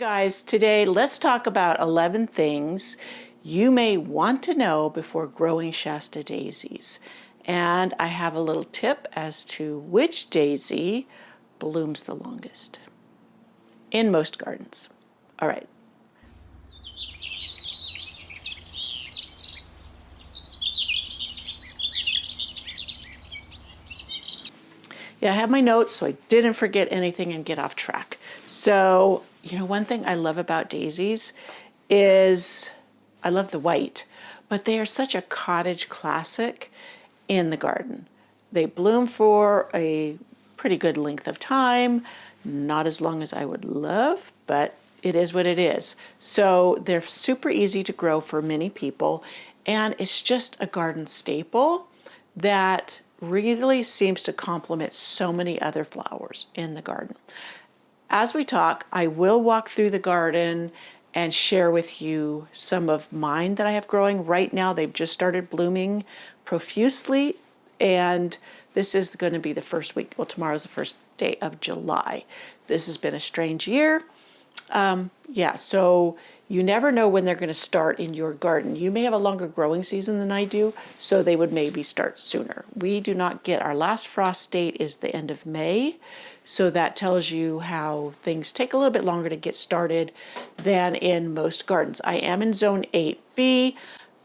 Guys, today let's talk about 11 things you may want to know before growing Shasta daisies. And I have a little tip as to which daisy blooms the longest in most gardens. All right. Yeah, I have my notes so I didn't forget anything and get off track. So, one thing I love about daisies is I love the white, but they are such a cottage classic in the garden. They bloom for a pretty good length of time, not as long as I would love, but it is what it is. So they're super easy to grow for many people, and it's just a garden staple that really seems to complement so many other flowers in the garden. As we talk, I will walk through the garden and share with you some of mine that I have growing. Right now, they've just started blooming profusely, and this is going to be the first week. Well, tomorrow's the first day of July. This has been a strange year. So you never know when they're going to start in your garden. You may have a longer growing season than I do, so they would maybe start sooner. We do not get, our last frost date is the end of May, so that tells you how things take a little bit longer to get started than in most gardens. I am in zone 8B,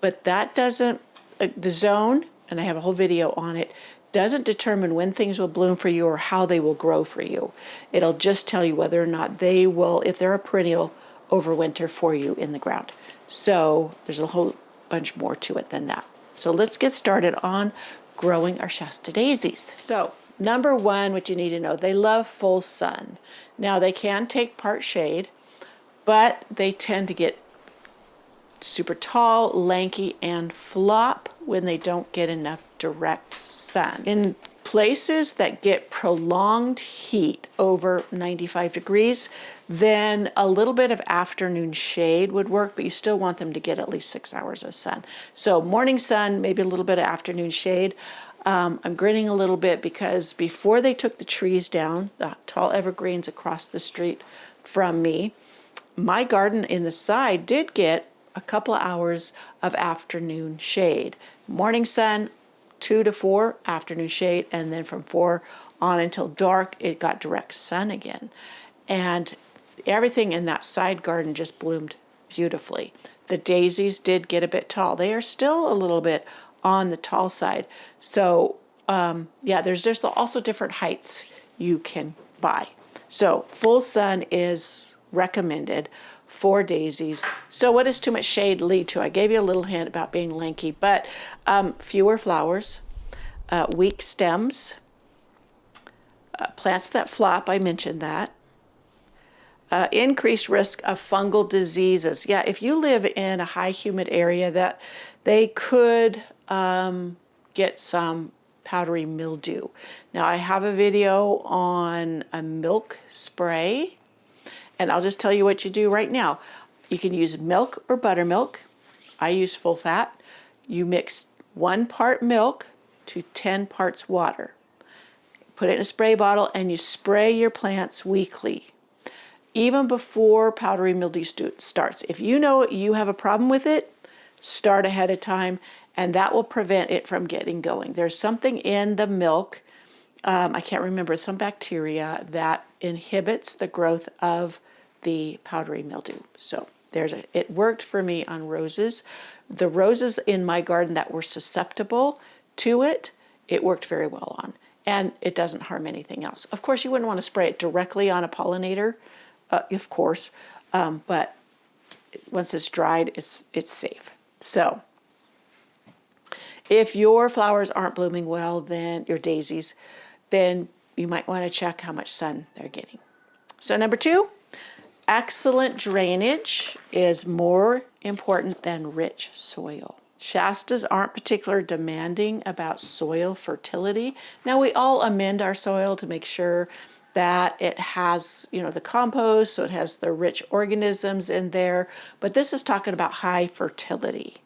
but that doesn't, the zone, and I have a whole video on it, doesn't determine when things will bloom for you or how they will grow for you. It'll just tell you whether or not they will, if they're a perennial, overwinter for you in the ground. So there's a whole bunch more to it than that. So let's get started on growing our Shasta daisies. So number one, what you need to know, they love full sun. Now they can take part shade, but they tend to get super tall, lanky, and flop when they don't get enough direct sun. In places that get prolonged heat over 95 degrees, then a little bit of afternoon shade would work, but you still want them to get at least 6 hours of sun. So morning sun, maybe a little bit of afternoon shade. I'm grinning a little bit because before they took the trees down, the tall evergreens across the street from me, my garden in the side did get a couple of hours of afternoon shade. Morning sun, 2 to 4, afternoon shade, and then from 4 on until dark, it got direct sun again. And everything in that side garden just bloomed beautifully. The daisies did get a bit tall. They are still a little bit on the tall side. So there's just also different heights you can buy. So full sun is recommended for daisies. So what does too much shade lead to? I gave you a little hint about being lanky, but fewer flowers, weak stems, plants that flop, I mentioned that, increased risk of fungal diseases. Yeah, if you live in a high humid area, that they could get some powdery mildew. Now I have a video on a milk spray, and I'll just tell you what you do right now. You can use milk or buttermilk. I use full fat. You mix 1 part milk to 10 parts water. Put it in a spray bottle and you spray your plants weekly, even before powdery mildew starts. If you know you have a problem with it, start ahead of time, and that will prevent it from getting going. There's something in the milk, I can't remember, some bacteria that inhibits the growth of the powdery mildew. So it worked for me on roses. The roses in my garden that were susceptible to it, it worked very well on. And it doesn't harm anything else. Of course, you wouldn't want to spray it directly on a pollinator, of course, but once it's dried, it's safe. So if your flowers aren't blooming well, then your daisies, then you might want to check how much sun they're getting. So number 2, excellent drainage is more important than rich soil. Shastas aren't particularly demanding about soil fertility. Now we all amend our soil to make sure that it has, the compost, so it has the rich organisms in there, but this is talking about high fertility,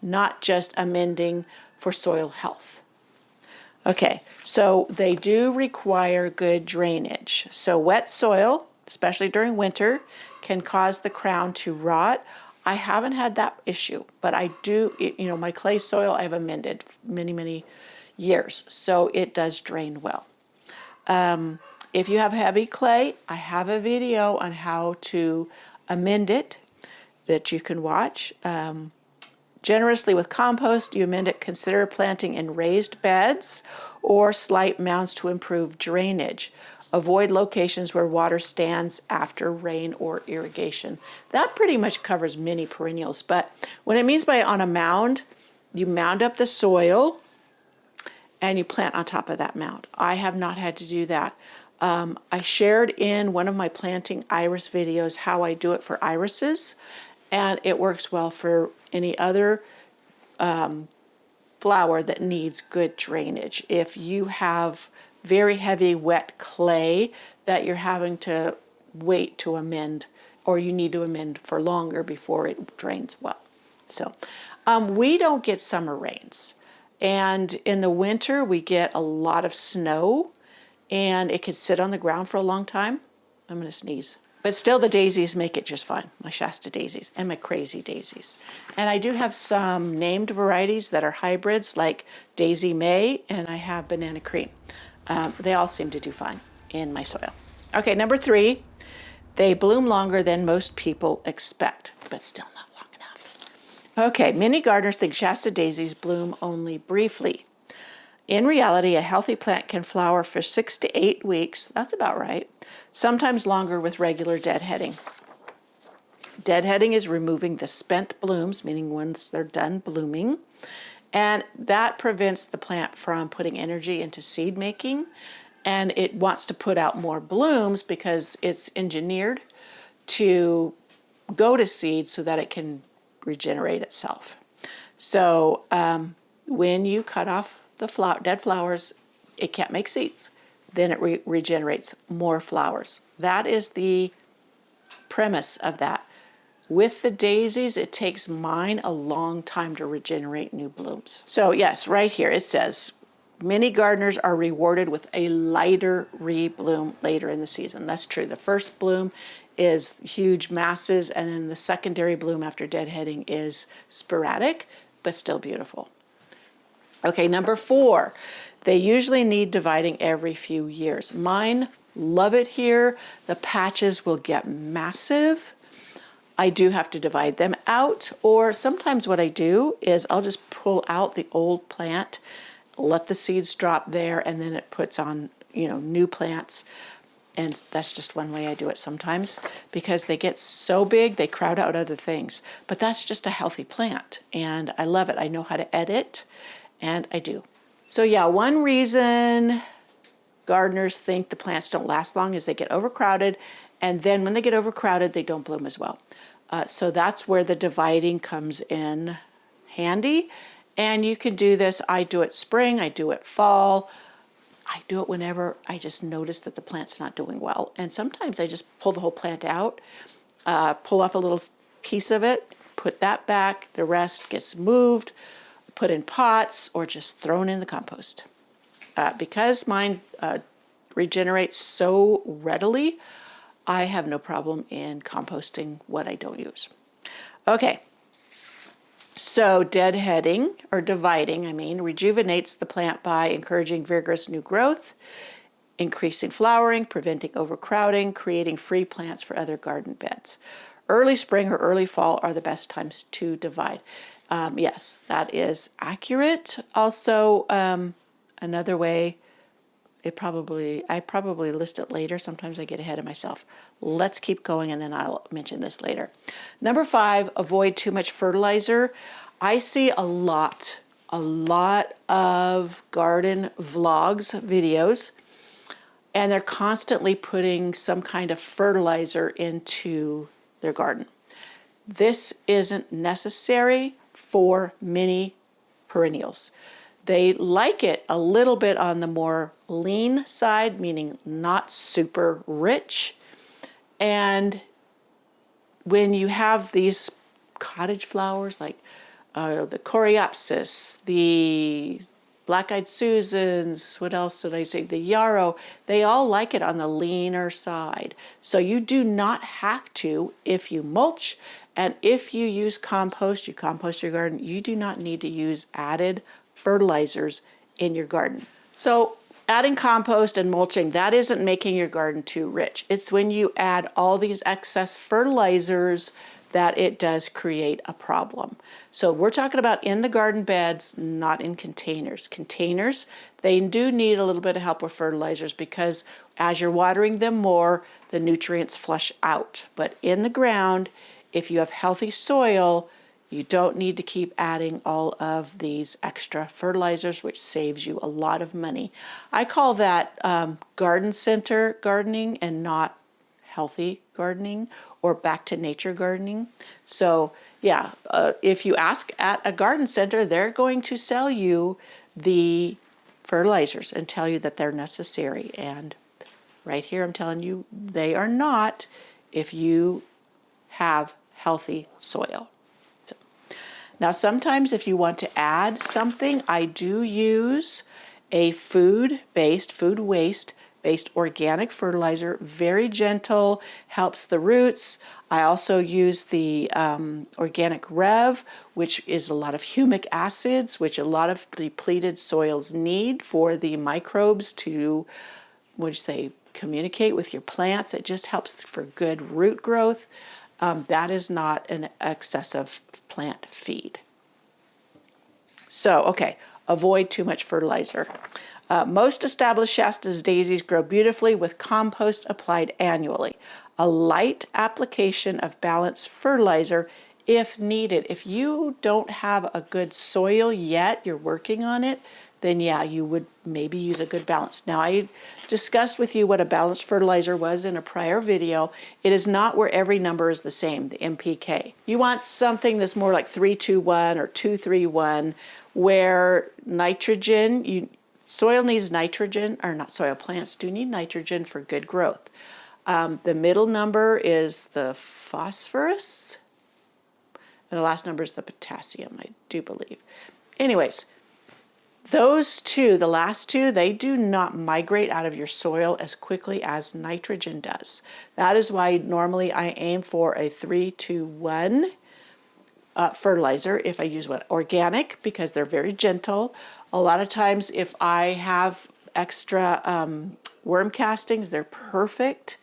not just amending for soil health. Okay, so they do require good drainage. So wet soil, especially during winter, can cause the crown to rot. I haven't had that issue, but I do, my clay soil I've amended many, many years, so it does drain well. If you have heavy clay, I have a video on how to amend it that you can watch. Generously with compost, you amend it. Consider planting in raised beds or slight mounds to improve drainage. Avoid locations where water stands after rain or irrigation. That pretty much covers many perennials, but what it means by on a mound, you mound up the soil and you plant on top of that mound. I have not had to do that. I shared in one of my planting iris videos how I do it for irises, and it works well for any other flower that needs good drainage. If you have very heavy wet clay that you're having to wait to amend, or you need to amend for longer before it drains well. So we don't get summer rains, and in the winter we get a lot of snow, and it can sit on the ground for a long time. I'm going to sneeze. But still, the daisies make it just fine, my Shasta daisies and my crazy daisies. And I do have some named varieties that are hybrids, like Daisy May, and I have Banana Cream. They all seem to do fine in my soil. Okay, number 3, they bloom longer than most people expect, but still not long enough. Okay, many gardeners think Shasta daisies bloom only briefly. In reality, a healthy plant can flower for 6 to 8 weeks. That's about right. Sometimes longer with regular deadheading. Deadheading is removing the spent blooms, meaning once they're done blooming, and that prevents the plant from putting energy into seed making, and it wants to put out more blooms because it's engineered to go to seed so that it can regenerate itself. So when you cut off the dead flowers, it can't make seeds. Then it regenerates more flowers. That is the premise of that. With the daisies, it takes mine a long time to regenerate new blooms. So yes, right here it says, many gardeners are rewarded with a lighter rebloom later in the season. That's true. The first bloom is huge masses, and then the secondary bloom after deadheading is sporadic, but still beautiful. Okay, number 4, they usually need dividing every few years. Mine love it here. The patches will get massive. I do have to divide them out, or sometimes what I do is I'll just pull out the old plant, let the seeds drop there, and then it puts on, new plants. And that's just one way I do it sometimes, because they get so big, they crowd out other things. But that's just a healthy plant, and I love it. I know how to edit, and I do. So yeah, one reason gardeners think the plants don't last long is they get overcrowded, and then when they get overcrowded, they don't bloom as well. So that's where the dividing comes in handy. And you can do this. I do it spring, I do it fall. I do it whenever I just notice that the plant's not doing well. And sometimes I just pull the whole plant out, pull off a little piece of it, put that back, the rest gets moved, put in pots, or just thrown in the compost. Because mine regenerates so readily, I have no problem in composting what I don't use. Okay, so deadheading, or dividing, rejuvenates the plant by encouraging vigorous new growth, increasing flowering, preventing overcrowding, creating free plants for other garden beds. Early spring or early fall are the best times to divide. Yes, that is accurate. Also, another way, I probably list it later. Sometimes I get ahead of myself. Let's keep going, and then I'll mention this later. Number 5, avoid too much fertilizer. I see a lot of garden vlogs, videos, and they're constantly putting some kind of fertilizer into their garden. This isn't necessary for many perennials. They like it a little bit on the more lean side, meaning not super rich. And when you have these cottage flowers like the coreopsis, the black-eyed Susans, what else did I say? The yarrow, they all like it on the leaner side. So you do not have to, if you mulch and if you use compost, you compost your garden, you do not need to use added fertilizers in your garden. So adding compost and mulching, that isn't making your garden too rich. It's when you add all these excess fertilizers that it does create a problem. So we're talking about in the garden beds, not in containers. Containers, they do need a little bit of help with fertilizers because as you're watering them more, the nutrients flush out. But in the ground, if you have healthy soil, you don't need to keep adding all of these extra fertilizers, which saves you a lot of money. I call that garden center gardening and not healthy gardening or back to nature gardening. So yeah, if you ask at a garden center, they're going to sell you the fertilizers and tell you that they're necessary. And right here, I'm telling you, they are not if you have healthy soil. So, now, sometimes if you want to add something, I do use a food waste-based organic fertilizer, very gentle, helps the roots. I also use the organic Rev, which is a lot of humic acids, which a lot of depleted soils need for the microbes to, communicate with your plants. It just helps for good root growth. That is not an excessive plant feed. So, okay, avoid too much fertilizer. Most established Shasta daisies grow beautifully with compost applied annually. A light application of balanced fertilizer if needed. If you don't have a good soil yet, you're working on it, then yeah, you would maybe use a good balance. Now, I discussed with you what a balanced fertilizer was in a prior video. It is not where every number is the same, the NPK. You want something that's more like 3-2-1 or 2-3-1, where nitrogen, soil needs nitrogen, or not soil, plants do need nitrogen for good growth. The middle number is the phosphorus, and the last number is the potassium, I do believe. Anyways, those two, the last two, they do not migrate out of your soil as quickly as nitrogen does. That is why normally I aim for a 3-2-1 fertilizer if I use one. Organic, because they're very gentle. A lot of times if I have extra worm castings, they're perfect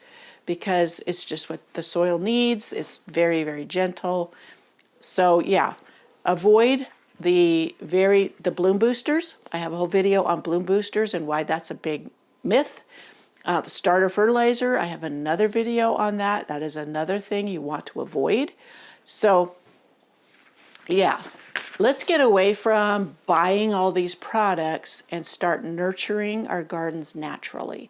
because it's just what the soil needs. It's very, very gentle. So yeah, avoid the bloom boosters. I have a whole video on bloom boosters and why that's a big myth. Starter fertilizer, I have another video on that. That is another thing you want to avoid. So yeah, let's get away from buying all these products and start nurturing our gardens naturally.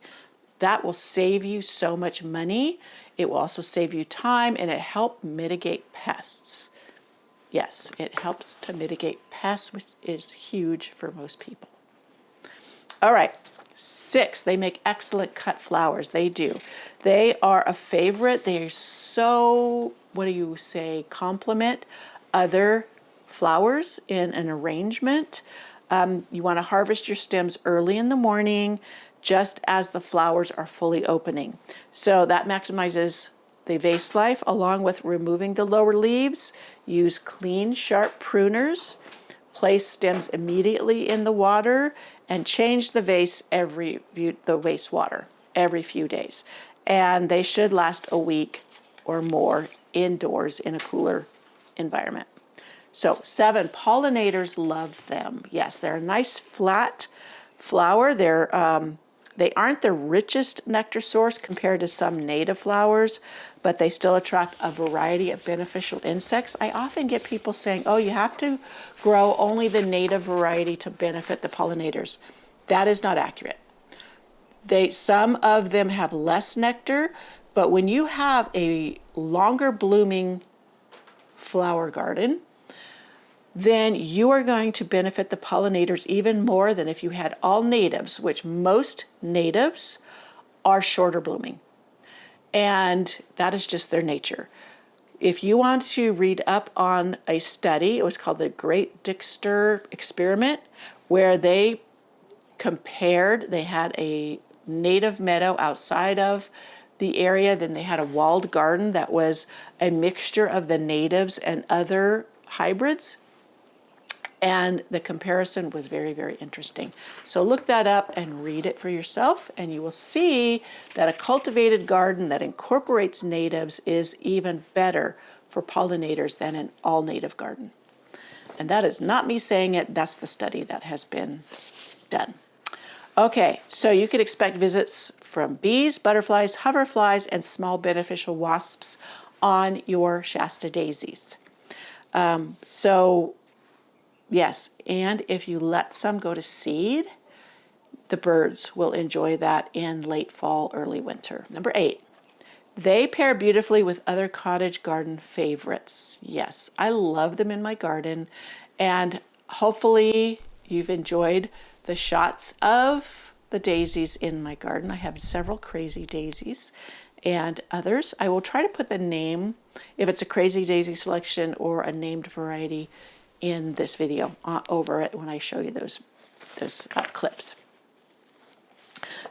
That will save you so much money. It will also save you time, and it helps mitigate pests. Yes, it helps to mitigate pests, which is huge for most people. All right, 6, they make excellent cut flowers. They do. They are a favorite. They're so, complement other flowers in an arrangement. You want to harvest your stems early in the morning, just as the flowers are fully opening. So that maximizes the vase life, along with removing the lower leaves. Use clean, sharp pruners. Place stems immediately in the water and change the wastewater every few days. And they should last a week or more indoors in a cooler environment. So 7, pollinators love them. Yes, they're a nice flat flower. They aren't the richest nectar source compared to some native flowers, but they still attract a variety of beneficial insects. I often get people saying, oh, you have to grow only the native variety to benefit the pollinators. That is not accurate. Some of them have less nectar, but when you have a longer blooming flower garden, then you are going to benefit the pollinators even more than if you had all natives, which most natives are shorter blooming. And that is just their nature. If you want to read up on a study, it was called the Great Dixter Experiment, where they compared, they had a native meadow outside of the area, then they had a walled garden that was a mixture of the natives and other hybrids. And the comparison was very, very interesting. So look that up and read it for yourself, and you will see that a cultivated garden that incorporates natives is even better for pollinators than an all-native garden. And that is not me saying it, that's the study that has been done. Okay, so you can expect visits from bees, butterflies, hoverflies, and small beneficial wasps on your Shasta daisies. Yes, and if you let some go to seed, the birds will enjoy that in late fall, early winter. Number 8, they pair beautifully with other cottage garden favorites. Yes, I love them in my garden, and hopefully you've enjoyed the shots of the daisies in my garden. I have several crazy daisies and others. I will try to put the name, if it's a crazy daisy selection or a named variety, in this video over it when I show you those clips.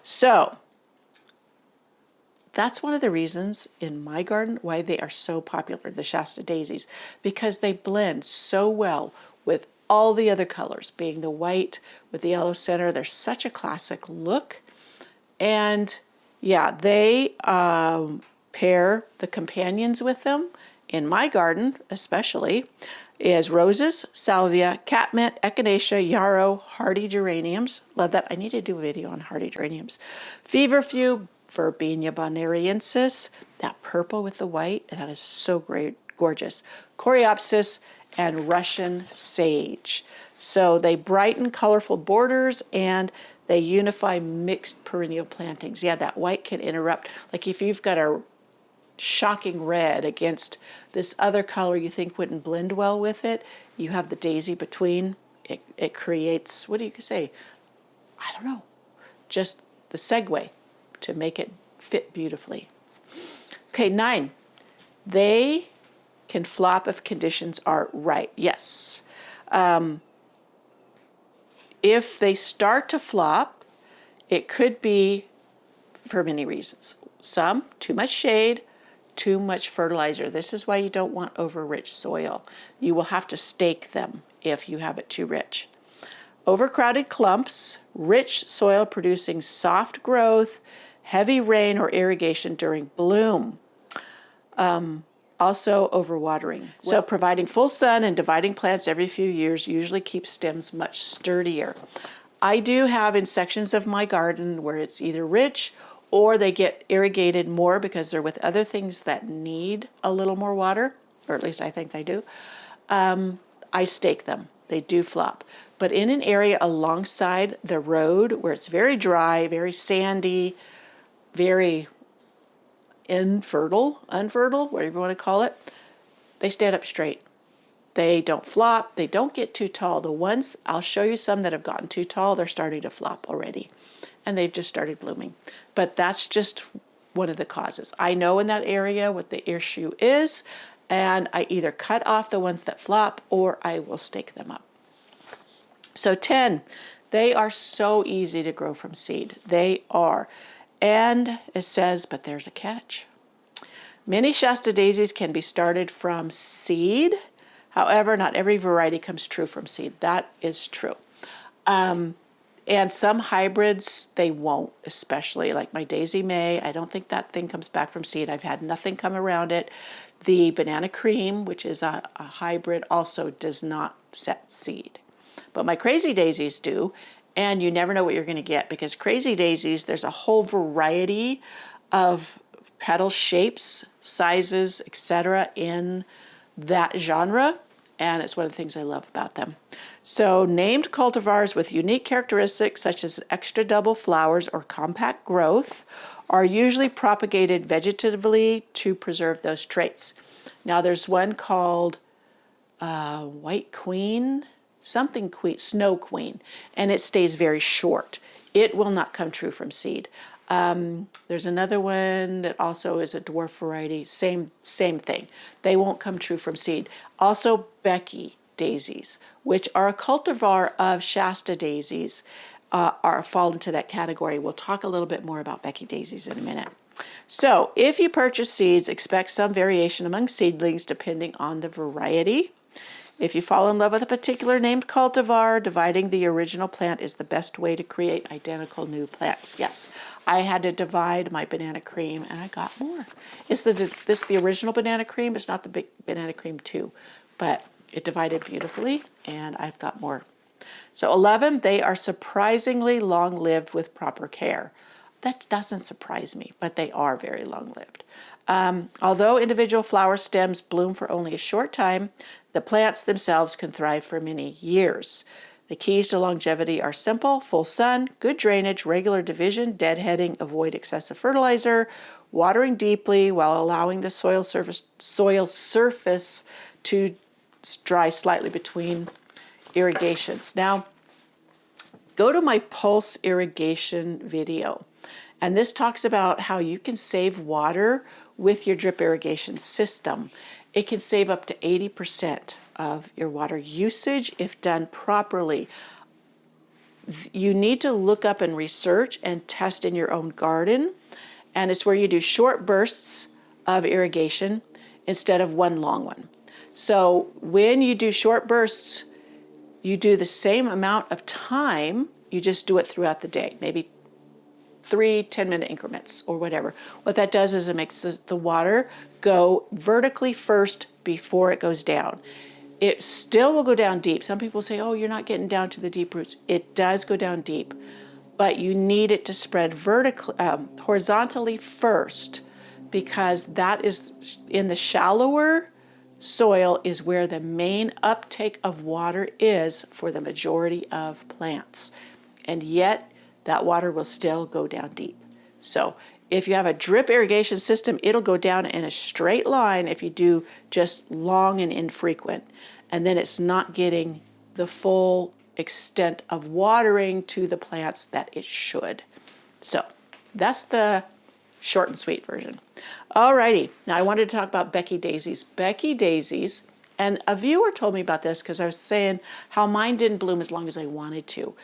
So that's one of the reasons in my garden why they are so popular, the Shasta daisies, because they blend so well with all the other colors, being the white with the yellow center. They're such a classic look. And yeah, they pair the companions with them, in my garden especially, is roses, salvia, catmint, echinacea, yarrow, hardy geraniums. Love that. I need to do a video on hardy geraniums. Feverfew, Verbena bonariensis, that purple with the white, that is so great, gorgeous. Coreopsis and Russian sage. So they brighten colorful borders and they unify mixed perennial plantings. Yeah, that white can interrupt. Like if you've got a shocking red against this other color you think wouldn't blend well with it, you have the daisy between, it creates, what do you say? I don't know, just the segue to make it fit beautifully. Okay, 9, they can flop if conditions are right. Yes. If they start to flop, it could be for many reasons. Some, too much shade, too much fertilizer. This is why you don't want over-rich soil. You will have to stake them if you have it too rich. Overcrowded clumps, rich soil producing soft growth, heavy rain or irrigation during bloom. Also overwatering. So providing full sun and dividing plants every few years usually keeps stems much sturdier. I do have in sections of my garden where it's either rich or they get irrigated more because they're with other things that need a little more water, or at least I think they do. I stake them. They do flop. But in an area alongside the road where it's very dry, very sandy, very unfertile, whatever you want to call it, they stand up straight. They don't flop. They don't get too tall. The ones, I'll show you some that have gotten too tall, they're starting to flop already. And they've just started blooming. But that's just one of the causes. I know in that area what the issue is, and I either cut off the ones that flop or I will stake them up. So 10, they are so easy to grow from seed. They are. And it says, but there's a catch. Many Shasta daisies can be started from seed. However, not every variety comes true from seed. That is true. And some hybrids, they won't, especially like my Daisy May. I don't think that thing comes back from seed. I've had nothing come around it. The Banana Cream, which is a hybrid, also does not set seed. But my Crazy Daisies do, and you never know what you're going to get because Crazy Daisies, there's a whole variety of petal shapes, sizes, etc. in that genre. And it's one of the things I love about them. So named cultivars with unique characteristics such as extra double flowers or compact growth are usually propagated vegetatively to preserve those traits. Now there's one called White Queen, something Queen, Snow Queen, and it stays very short. It will not come true from seed. There's another one that also is a dwarf variety, same thing. They won't come true from seed. Also Becky, daisies, which are a cultivar of Shasta daisies, fall into that category. We'll talk a little bit more about Becky daisies in a minute. So if you purchase seeds, expect some variation among seedlings depending on the variety. If you fall in love with a particular named cultivar, dividing the original plant is the best way to create identical new plants. Yes, I had to divide my banana cream and I got more. Is this the original banana cream? It's not the big banana cream 2, but it divided beautifully and I've got more. So 11, they are surprisingly long-lived with proper care. That doesn't surprise me, but they are very long-lived. Although individual flower stems bloom for only a short time, the plants themselves can thrive for many years. The keys to longevity are simple: full sun, good drainage, regular division, deadheading, avoid excessive fertilizer, watering deeply while allowing the soil surface to dry slightly between irrigations. Now, go to my pulse irrigation video, and this talks about how you can save water with your drip irrigation system. It can save up to 80% of your water usage if done properly. You need to look up and research and test in your own garden, and it's where you do short bursts of irrigation instead of one long one. So when you do short bursts, you do the same amount of time, you just do it throughout the day, maybe 3 10-minute increments or whatever. What that does is it makes the water go vertically first before it goes down. It still will go down deep. Some people say, oh, you're not getting down to the deep roots. It does go down deep, but you need it to spread horizontally first, because that is in the shallower soil is where the main uptake of water is for the majority of plants. And yet that water will still go down deep. So if you have a drip irrigation system, it'll go down in a straight line if you do just long and infrequent. And then it's not getting the full extent of watering to the plants that it should. So that's the short and sweet version. Alrighty, now I wanted to talk about Becky daisies. Becky daisies, and a viewer told me about this because I was saying how mine didn't bloom as long as I wanted to.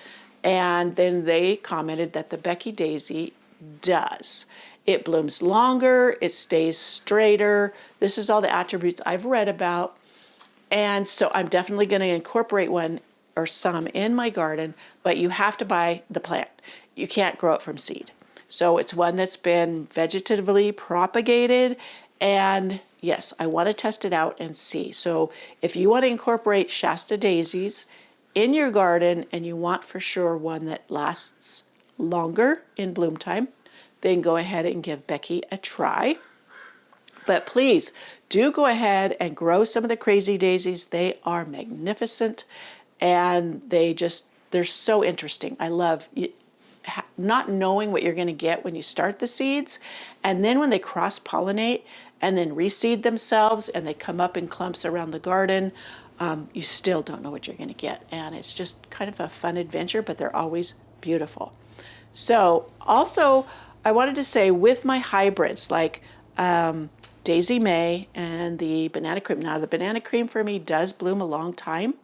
And then they commented that the Becky daisy does. It blooms longer, it stays straighter. This is all the attributes I've read about. And so I'm definitely going to incorporate one or some in my garden, but you have to buy the plant. You can't grow it from seed. So it's one that's been vegetatively propagated, and yes, I want to test it out and see. So if you want to incorporate Shasta daisies in your garden and you want for sure one that lasts longer in bloom time, then go ahead and give Becky a try. But please do go ahead and grow some of the crazy daisies. They are magnificent, and they're so interesting. I love not knowing what you're going to get when you start the seeds, and then when they cross-pollinate and then reseed themselves and they come up in clumps around the garden, you still don't know what you're going to get. And it's just kind of a fun adventure, but they're always beautiful. So also, I wanted to say with my hybrids, like Daisy May and the banana cream. Now, the banana cream for me does bloom a long time,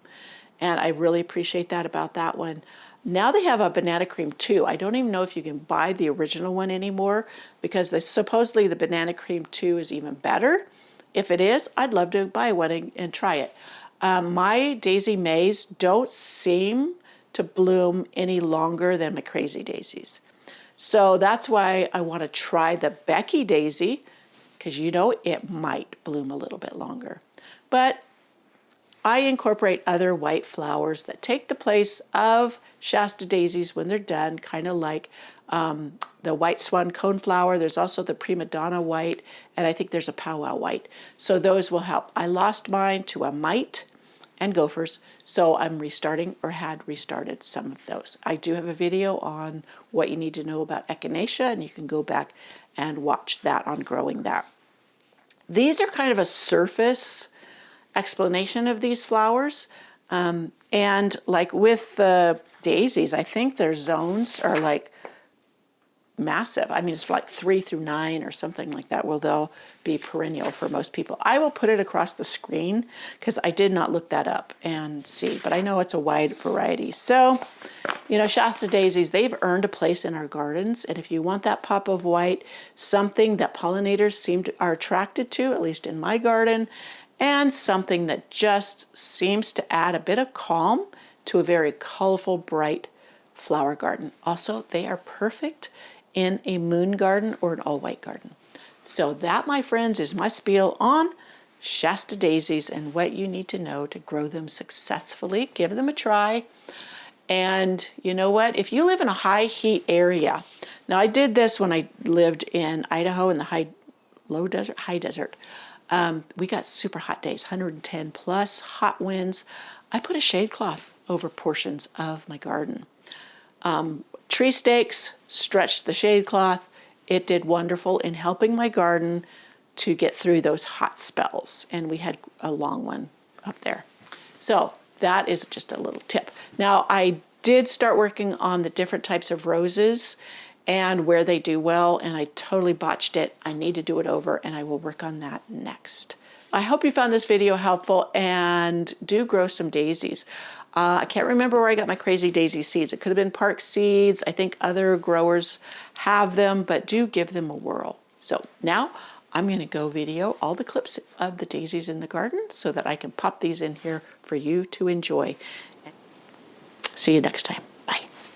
and I really appreciate that about that one. Now they have a banana cream too. I don't even know if you can buy the original one anymore, because supposedly the banana cream 2 is even better. If it is, I'd love to buy one and try it. My Daisy Mays don't seem to bloom any longer than my crazy daisies. So that's why I want to try the Becky daisy, because it might bloom a little bit longer. But I incorporate other white flowers that take the place of Shasta daisies when they're done, kind of like the white swan coneflower. There's also the prima donna white, and I think there's a powwow white. So those will help. I lost mine to a mite and gophers, so I'm restarting, or had restarted, some of those. I do have a video on what you need to know about echinacea, and you can go back and watch that on growing that. These are kind of a surface explanation of these flowers, and like with the daisies, I think their zones are like massive. I mean, it's like 3 through 9 or something like that. Well, they'll be perennial for most people. I will put it across the screen because I did not look that up and see, but I know it's a wide variety. So, you know, Shasta Daisies, they've earned a place in our gardens. And if you want that pop of white, something that pollinators are attracted to, at least in my garden, and something that just seems to add a bit of calm to a very colorful, bright flower garden. Also, they are perfect in a moon garden or an all-white garden. So that, my friends, is my spiel on Shasta Daisies and what you need to know to grow them successfully. Give them a try. And you know what? If you live in a high heat area, now I did this when I lived in Idaho in the high desert. We got super hot days, 110 plus, hot winds. I put a shade cloth over portions of my garden. Tree stakes stretched the shade cloth. It did wonderful in helping my garden to get through those hot spells. And we had a long one up there. So that is just a little tip. Now, I did start working on the different types of roses and where they do well, and I totally botched it. I need to do it over, and I will work on that next. I hope you found this video helpful, and do grow some daisies. I can't remember where I got my crazy daisy seeds. It could have been Park Seeds. I think other growers have them, but do give them a whirl. So now I'm going to go video all the clips of the daisies in the garden so that I can pop these in here for you to enjoy. See you next time.